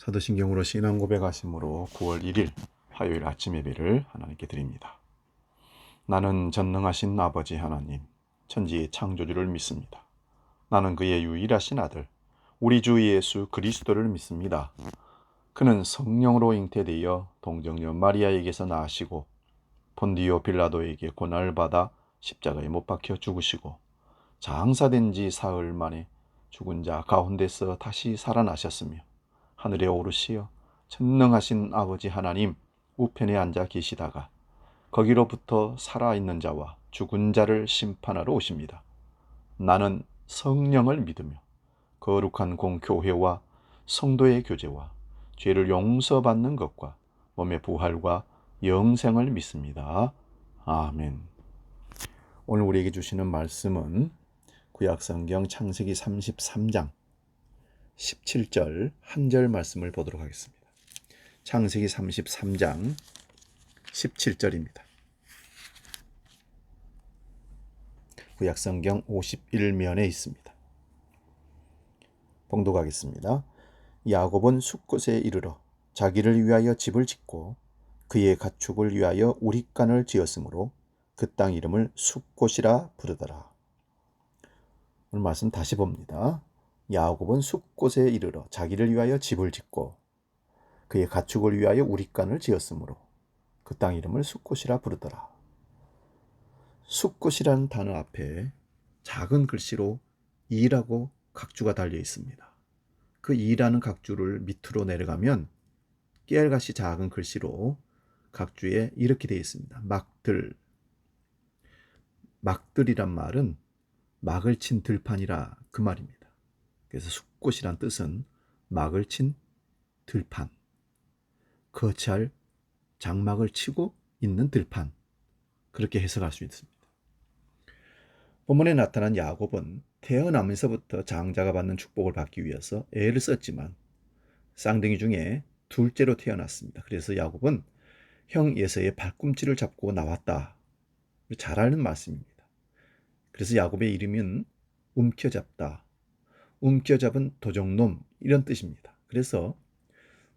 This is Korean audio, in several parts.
사도신경으로 신앙 고백하심으로 9월 1일 화요일 아침 예배를 하나님께 드립니다. 나는 전능하신 아버지 하나님, 천지의 창조주를 믿습니다. 나는 그의 유일하신 아들, 우리 주 예수 그리스도를 믿습니다. 그는 성령으로 잉태되어 동정녀 마리아에게서 나시고 본디오 빌라도에게 고난을 받아 십자가에 못 박혀 죽으시고 장사된 지 사흘 만에 죽은 자 가운데서 다시 살아나셨으며 하늘에 오르시어 전능하신 아버지 하나님 우편에 앉아 계시다가 거기로부터 살아있는 자와 죽은 자를 심판하러 오십니다. 나는 성령을 믿으며 거룩한 공교회와 성도의 교제와 죄를 용서받는 것과 몸의 부활과 영생을 믿습니다. 아멘. 오늘 우리에게 주시는 말씀은 구약성경 창세기 33장 17절 한 절 말씀을 보도록 하겠습니다. 창세기 33장 17절입니다. 구약성경 51면에 있습니다. 봉독하겠습니다. 야곱은 숫곳에 이르러 자기를 위하여 집을 짓고 그의 가축을 위하여 우릿간을 지었으므로 그 땅 이름을 숫곳이라 부르더라. 오늘 말씀 다시 봅니다. 야곱은 숫곳에 이르러 자기를 위하여 집을 짓고 그의 가축을 위하여 우릿간을 지었으므로 그 땅 이름을 숫곳이라 부르더라. 숫곳이라는 단어 앞에 작은 글씨로 이라고 각주가 달려 있습니다. 그 이라는 각주를 밑으로 내려가면 깨알같이 작은 글씨로 각주에 이렇게 되어 있습니다. 막들. 막들이란 말은 막을 친 들판이라 그 말입니다. 그래서 숫곳이란 뜻은 막을 친 들판, 거치할 장막을 치고 있는 들판, 그렇게 해석할 수 있습니다. 본문에 나타난 야곱은 태어나면서부터 장자가 받는 축복을 받기 위해서 애를 썼지만 쌍둥이 중에 둘째로 태어났습니다. 그래서 야곱은 형 에서의 발꿈치를 잡고 나왔다. 잘 아는 말씀입니다. 그래서 야곱의 이름은 움켜잡다, 움켜잡은 도적놈, 이런 뜻입니다. 그래서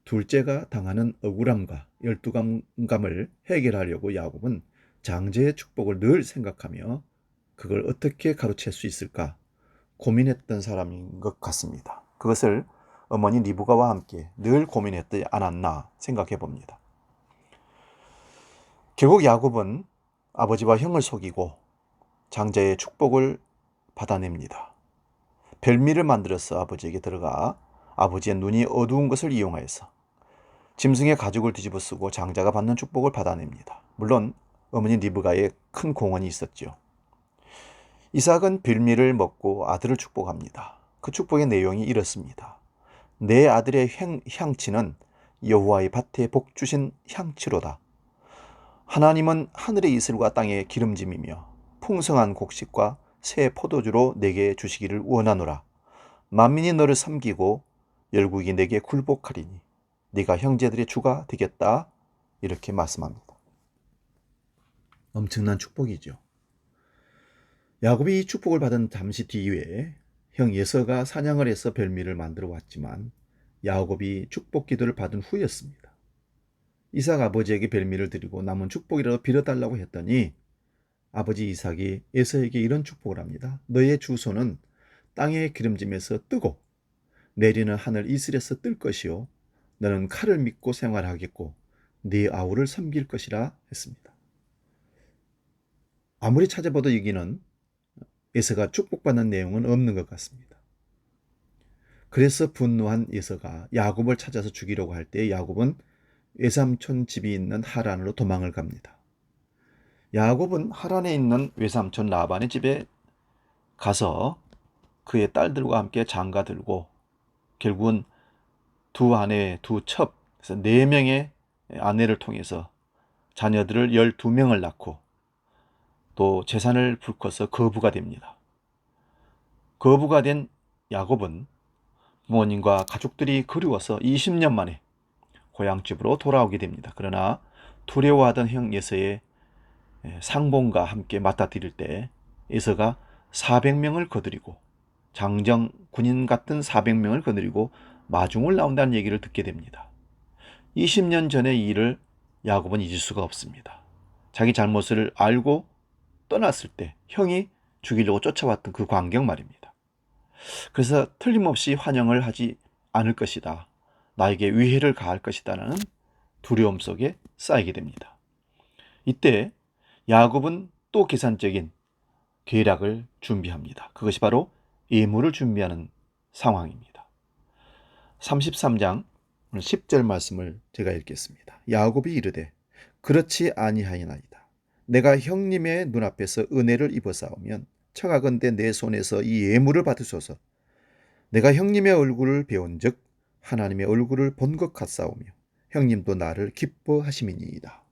둘째가 당하는 억울함과 열두감을 해결하려고 야곱은 장제의 축복을 늘 생각하며 그걸 어떻게 가로챌 수 있을까 고민했던 사람인 것 같습니다. 그것을 어머니 리브가와 함께 늘 고민했지 않았나 생각해 봅니다. 결국 야곱은 아버지와 형을 속이고 장자의 축복을 받아냅니다. 별미를 만들어서 아버지에게 들어가 아버지의 눈이 어두운 것을 이용하여서 짐승의 가죽을 뒤집어 쓰고 장자가 받는 축복을 받아냅니다. 물론 어머니 리브가의 큰 공헌이 있었죠. 이삭은 별미를 먹고 아들을 축복합니다. 그 축복의 내용이 이렇습니다. 내 아들의 향치는 여호와의 밭에 복 주신 향치로다. 하나님은 하늘의 이슬과 땅의 기름짐이며 풍성한 곡식과 새 포도주로 내게 주시기를 원하노라. 만민이 너를 섬기고 열국이 내게 굴복하리니 네가 형제들의 주가 되겠다. 이렇게 말씀합니다. 엄청난 축복이죠. 야곱이 이 축복을 받은 잠시 뒤에 형 에서가 사냥을 해서 별미를 만들어 왔지만 야곱이 축복 기도를 받은 후였습니다. 이삭 아버지에게 별미를 드리고 남은 축복이라도 빌어달라고 했더니 아버지 이삭이 에서에게 이런 축복을 합니다. 너의 주소는 땅의 기름짐에서 뜨고 내리는 하늘 이슬에서 뜰 것이요 너는 칼을 믿고 생활하겠고 네 아우를 섬길 것이라 했습니다. 아무리 찾아봐도 여기는 에서가 축복받는 내용은 없는 것 같습니다. 그래서 분노한 에서가 야곱을 찾아서 죽이려고 할 때 야곱은 외삼촌 집이 있는 하란으로 도망을 갑니다. 야곱은 하란에 있는 외삼촌 라반의 집에 가서 그의 딸들과 함께 장가 들고 결국은 두 아내 두 첩, 그래서 4명의 아내를 통해서 자녀들을 12명을 낳고 또 재산을 불커서 거부가 됩니다. 거부가 된 야곱은 부모님과 가족들이 그리워서 20년 만에 고향집으로 돌아오게 됩니다. 그러나 두려워하던 형 에서의 상봉과 함께 맞닥뜨릴 때 에서가 400명을 거느리고 장정 군인 같은 400명을 거느리고 마중을 나온다는 얘기를 듣게 됩니다. 20년 전의 일을 야곱은 잊을 수가 없습니다. 자기 잘못을 알고 떠났을 때 형이 죽이려고 쫓아왔던 그 광경 말입니다. 그래서 틀림없이 환영을 하지 않을 것이다. 나에게 위해를 가할 것이다라는 두려움 속에 쌓이게 됩니다. 이때 야곱은 또 계산적인 계략을 준비합니다. 그것이 바로 예물을 준비하는 상황입니다. 33장 10절 말씀을 제가 읽겠습니다. 야곱이 이르되 그렇지 아니하이나이다. 내가 형님의 눈앞에서 은혜를 입어싸우면 청하건대 내 손에서 이 예물을 받으소서. 내가 형님의 얼굴을 배운즉 하나님의 얼굴을 본 것 같사오며 형님도 나를 기뻐하심이니이다.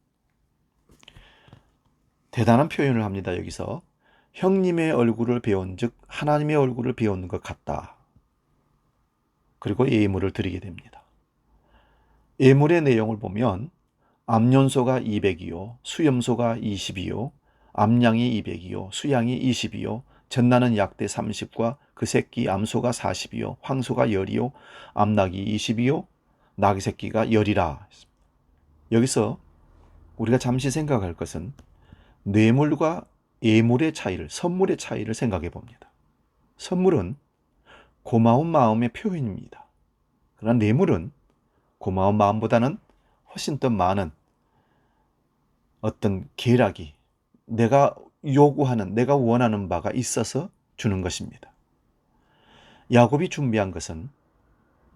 대단한 표현을 합니다. 여기서 형님의 얼굴을 배운즉 하나님의 얼굴을 배우는 것 같다. 그리고 예물을 드리게 됩니다. 예물의 내용을 보면 암연소가 200이요, 수염소가 20이요, 암양이 200이요, 수양이 20이요, 젖나는 약대 30과 그 새끼 암소가 40이요, 황소가 10이요, 암낙이 20이요, 낙이 새끼가 10이라. 여기서 우리가 잠시 생각할 것은 뇌물과 예물의 차이를, 선물의 차이를 생각해 봅니다. 선물은 고마운 마음의 표현입니다. 그러나 뇌물은 고마운 마음보다는 훨씬 더 많은 어떤 계략이 내가 요구하는, 내가 원하는 바가 있어서 주는 것입니다. 야곱이 준비한 것은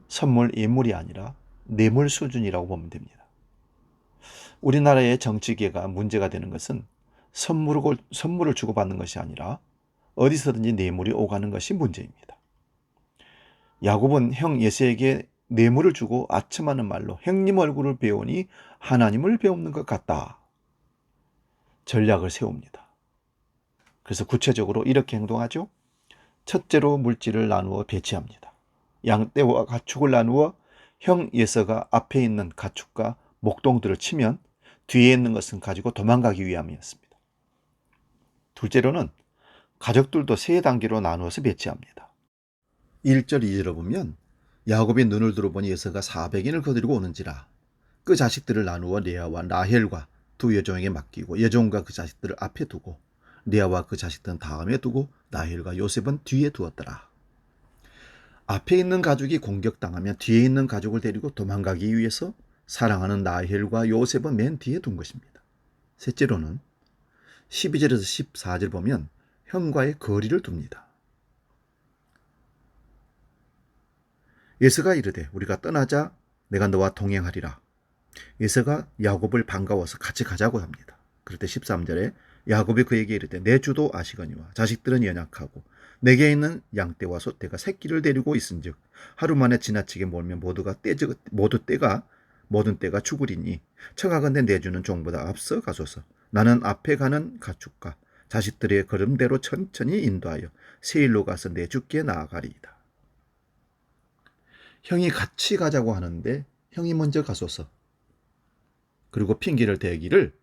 선물, 예물이 아니라 뇌물 수준이라고 보면 됩니다. 우리나라의 정치계가 문제가 되는 것은 선물을 주고받는 것이 아니라 어디서든지 뇌물이 오가는 것이 문제입니다. 야곱은 형 예세에게 뇌물을 주고 아첨하는 말로 형님 얼굴을 배우니 하나님을 배우는 것 같다. 전략을 세웁니다. 그래서 구체적으로 이렇게 행동하죠. 첫째로 물질을 나누어 배치합니다. 양떼와 가축을 나누어 형 예서가 앞에 있는 가축과 목동들을 치면 뒤에 있는 것은 가지고 도망가기 위함이었습니다. 둘째로는 가족들도 세 단계로 나누어서 배치합니다. 1절 2절을 보면 야곱이 눈을 들어보니 예서가 400인을 거느리고 오는지라 그 자식들을 나누어 레아와 라헬과 두 여종에게 맡기고 여종과 그 자식들을 앞에 두고 레아와 그 자식들은 다음에 두고 라헬과 요셉은 뒤에 두었더라. 앞에 있는 가족이 공격당하면 뒤에 있는 가족을 데리고 도망가기 위해서 사랑하는 라헬과 요셉은 맨 뒤에 둔 것입니다. 셋째로는 12절에서 14절 보면 형과의 거리를 둡니다. 예서가 이르되 우리가 떠나자 내가 너와 동행하리라. 예서가 야곱을 반가워서 같이 가자고 합니다. 그럴 때 13절에 야곱이 그에게 이르되 내 주도 아시거니와 자식들은 연약하고 내게 있는 양떼와 소떼가 새끼를 데리고 있은즉 하루 만에 지나치게 몰면 모든 떼가 죽으리니 청하건대 내 주는 종보다 앞서 가소서. 나는 앞에 가는 가축과 자식들의 걸음대로 천천히 인도하여 세일로 가서 내 주께 나아가리이다. 형이 같이 가자고 하는데 형이 먼저 가소서. 그리고 핑계를 대기를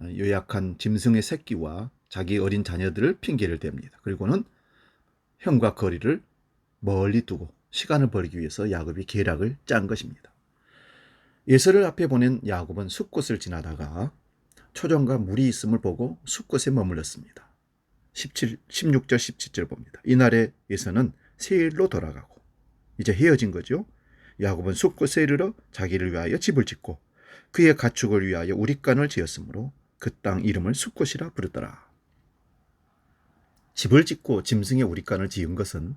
요약한 짐승의 새끼와 자기 어린 자녀들을 핑계를 댑니다. 그리고는 형과 거리를 멀리 두고 시간을 벌이기 위해서 야곱이 계략을 짠 것입니다. 예서를 앞에 보낸 야곱은 숲곳을 지나다가 초정과 물이 있음을 보고 숲곳에 머물렀습니다. 16절 17절 봅니다. 이날에 예서는 세일로 돌아가고 이제 헤어진 거죠. 야곱은 숲곳에 이르러 자기를 위하여 집을 짓고 그의 가축을 위하여 우릿간을 지었으므로 그 땅 이름을 숲곳이라 부르더라. 집을 짓고 짐승의 우릿간을 지은 것은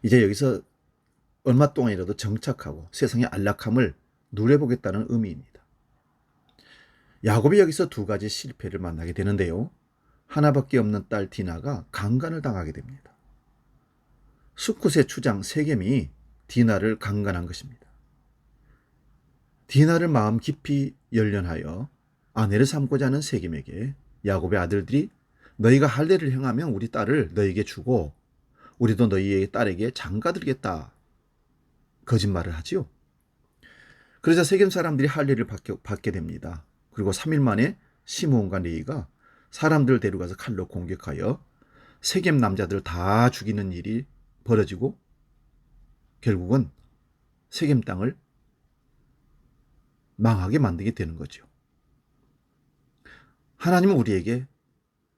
이제 여기서 얼마 동안이라도 정착하고 세상의 안락함을 누려보겠다는 의미입니다. 야곱이 여기서 두 가지 실패를 만나게 되는데요. 하나밖에 없는 딸 디나가 강간을 당하게 됩니다. 숲곳의 추장 세겜이 디나를 강간한 것입니다. 디나를 마음 깊이 연련하여 아내를 삼고자 하는 세겜에게 야곱의 아들들이 너희가 할례를 행하면 우리 딸을 너희에게 주고 우리도 너희의 딸에게 장가들겠다. 거짓말을 하지요. 그러자 세겜 사람들이 할례를 받게 됩니다. 그리고 3일 만에 시므온과 레위가 사람들을 데려가서 칼로 공격하여 세겜 남자들을 다 죽이는 일이 벌어지고 결국은 세겜 땅을 망하게 만들게 되는 거죠. 하나님은 우리에게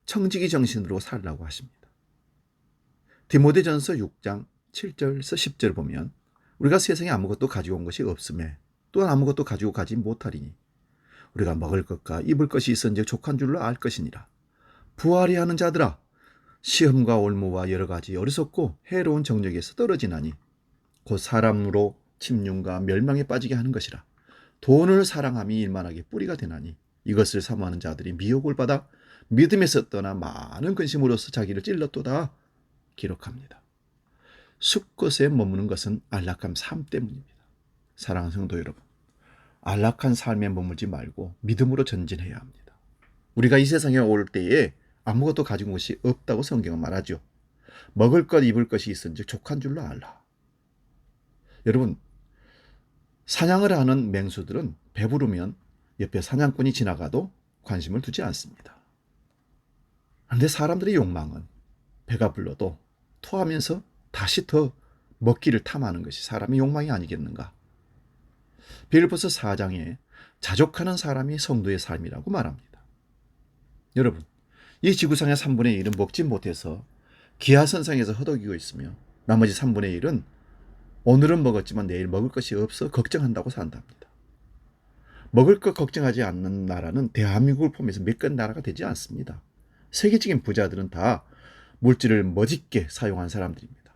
청지기 정신으로 살라고 하십니다. 디모데전서 6장 7절에서 10절 보면 우리가 세상에 아무것도 가지고 온 것이 없음에 또한 아무것도 가지고 가지 못하리니 우리가 먹을 것과 입을 것이 있은즉 족한 줄로 알 것이니라. 부활이 하는 자들아, 시험과 올무와 여러 가지 어리석고 해로운 정력에서 떨어지나니 곧 사람으로 침륜과 멸망에 빠지게 하는 것이라. 돈을 사랑함이 일만하게 뿌리가 되나니 이것을 사모하는 자들이 미혹을 받아 믿음에서 떠나 많은 근심으로서 자기를 찔렀도다 기록합니다. 숲곳에 머무는 것은 안락한 삶 때문입니다. 사랑하는 성도 여러분, 안락한 삶에 머물지 말고 믿음으로 전진해야 합니다. 우리가 이 세상에 올 때에 아무것도 가진 것이 없다고 성경은 말하죠. 먹을 것 입을 것이 있은즉 족한 줄로 알라. 여러분, 사냥을 하는 맹수들은 배부르면 옆에 사냥꾼이 지나가도 관심을 두지 않습니다. 그런데 사람들의 욕망은 배가 불러도 토하면서 다시 더 먹기를 탐하는 것이 사람의 욕망이 아니겠는가. 빌립보서 4장에 자족하는 사람이 성도의 삶이라고 말합니다. 여러분, 이 지구상의 3분의 1은 먹지 못해서 기하선상에서 허덕이고 있으며 나머지 3분의 1은 오늘은 먹었지만 내일 먹을 것이 없어 걱정한다고 산답니다. 먹을 것 걱정하지 않는 나라는 대한민국을 포함해서 몇 개 나라가 되지 않습니다. 세계적인 부자들은 다 물질을 멋있게 사용한 사람들입니다.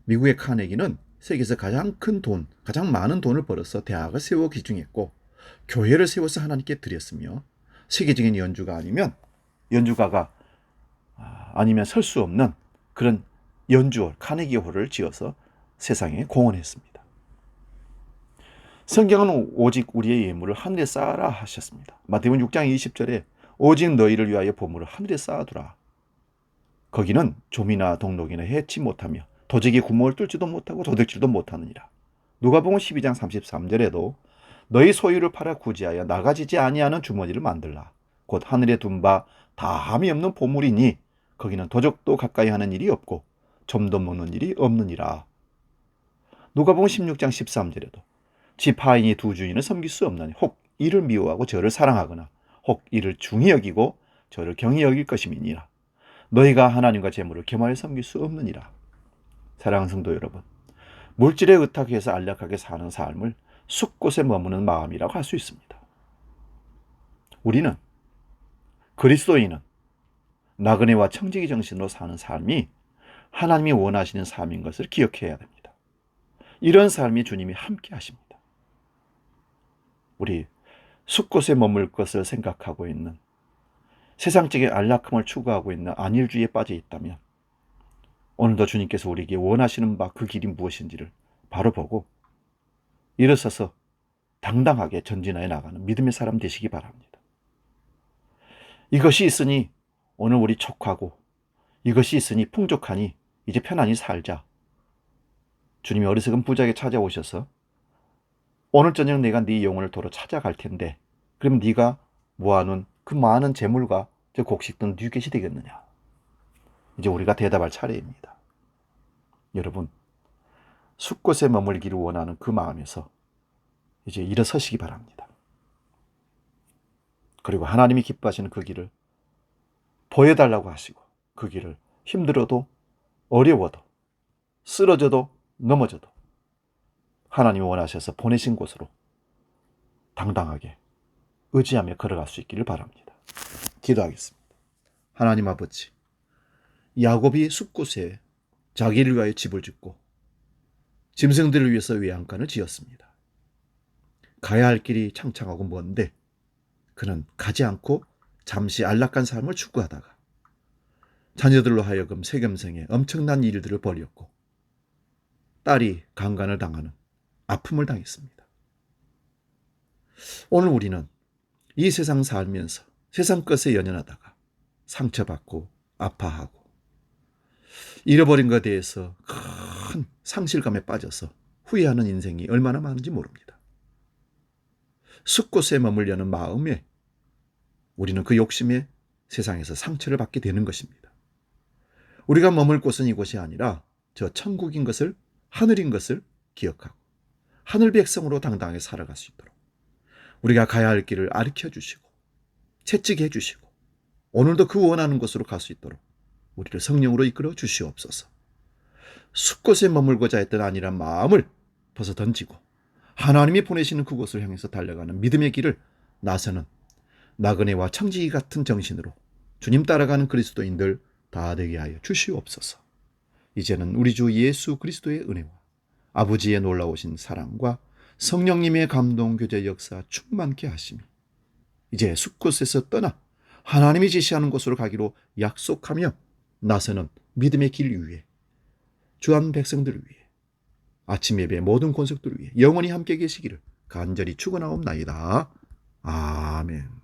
미국의 카네기는 세계에서 가장 큰 돈, 가장 많은 돈을 벌어서 대학을 세워 기증했고 교회를 세워서 하나님께 드렸으며 세계적인 연주가가 아니면 설 수 없는 그런 연주홀, 카네기홀을 지어서 세상에 공헌했습니다. 성경은 오직 우리의 예물을 하늘에 쌓아라 하셨습니다. 마태복음 6장 20절에 오직 너희를 위하여 보물을 하늘에 쌓아두라. 거기는 좀이나 동록이나 해치 못하며 도적이 구멍을 뚫지도 못하고 도둑질도 못하느니라. 누가복음 12장 33절에도 너희 소유를 팔아 구제하여 나가지지 아니하는 주머니를 만들라. 곧 하늘에 둔 바 다함이 없는 보물이니 거기는 도적도 가까이 하는 일이 없고 점도 먹는 일이 없느니라. 누가복음 16장 13절에도 집 하인이 두 주인을 섬길 수 없나니 혹 이를 미워하고 저를 사랑하거나 혹 이를 중히 여기고 저를 경히 여길 것임이니라. 너희가 하나님과 재물을 겸하여 섬길 수 없느니라. 사랑하는 성도 여러분, 물질에 의탁해서 안락하게 사는 삶을 숲곳에 머무는 마음이라고 할 수 있습니다. 우리는 그리스도인은 나그네와 청지기 정신으로 사는 삶이 하나님이 원하시는 삶인 것을 기억해야 됩니다. 이런 삶이 주님이 함께 하십니다. 우리 숲곳에 머물 것을 생각하고 있는 세상적인 안락함을 추구하고 있는 안일주의에 빠져 있다면 오늘도 주님께서 우리에게 원하시는 바 그 길이 무엇인지를 바로 보고 일어서서 당당하게 전진하여 나가는 믿음의 사람 되시기 바랍니다. 이것이 있으니 오늘 우리 촉하고 이것이 있으니 풍족하니 이제 편안히 살자. 주님이 어리석은 부자에게 찾아오셔서 오늘 저녁 내가 네 영혼을 도로 찾아갈 텐데 그럼 네가 모아놓은 그 많은 재물과 저 곡식들은 네 것이 되겠느냐. 이제 우리가 대답할 차례입니다. 여러분, 숲곳에 머물기를 원하는 그 마음에서 이제 일어서시기 바랍니다. 그리고 하나님이 기뻐하시는 그 길을 보여달라고 하시고 그 길을 힘들어도 어려워도 쓰러져도 넘어져도 하나님이 원하셔서 보내신 곳으로 당당하게 의지하며 걸어갈 수 있기를 바랍니다. 기도하겠습니다. 하나님 아버지, 야곱이 숲곳에 자기를 위하여 집을 짓고 짐승들을 위해서 외양간을 지었습니다. 가야 할 길이 창창하고 먼데 그는 가지 않고 잠시 안락한 삶을 추구하다가 자녀들로 하여금 세겜생에 엄청난 일들을 벌였고 딸이 강간을 당하는 아픔을 당했습니다. 오늘 우리는 이 세상 살면서 세상 것에 연연하다가 상처받고 아파하고 잃어버린 것에 대해서 큰 상실감에 빠져서 후회하는 인생이 얼마나 많은지 모릅니다. 숲곳에 머물려는 마음에 우리는 그 욕심에 세상에서 상처를 받게 되는 것입니다. 우리가 머물 곳은 이곳이 아니라 저 천국인 것을, 하늘인 것을 기억하고 하늘 백성으로 당당하게 살아갈 수 있도록 우리가 가야 할 길을 가르쳐 주시고 채찍해 해 주시고 오늘도 그 원하는 곳으로 갈 수 있도록 우리를 성령으로 이끌어 주시옵소서. 숲곳에 머물고자 했던 안일한 마음을 벗어 던지고 하나님이 보내시는 그곳을 향해서 달려가는 믿음의 길을 나서는 나그네와 청지기 같은 정신으로 주님 따라가는 그리스도인들 다 되게 하여 주시옵소서. 이제는 우리 주 예수 그리스도의 은혜와 아버지의 놀라우신 사랑과 성령님의 감동 교제 역사 충만케 하심이 이제 숲곳에서 떠나 하나님이 지시하는 곳으로 가기로 약속하며 나서는 믿음의 길 위에 주한 백성들을 위해 아침 예배 모든 권속들을 위해 영원히 함께 계시기를 간절히 축원하옵나이다. 아멘.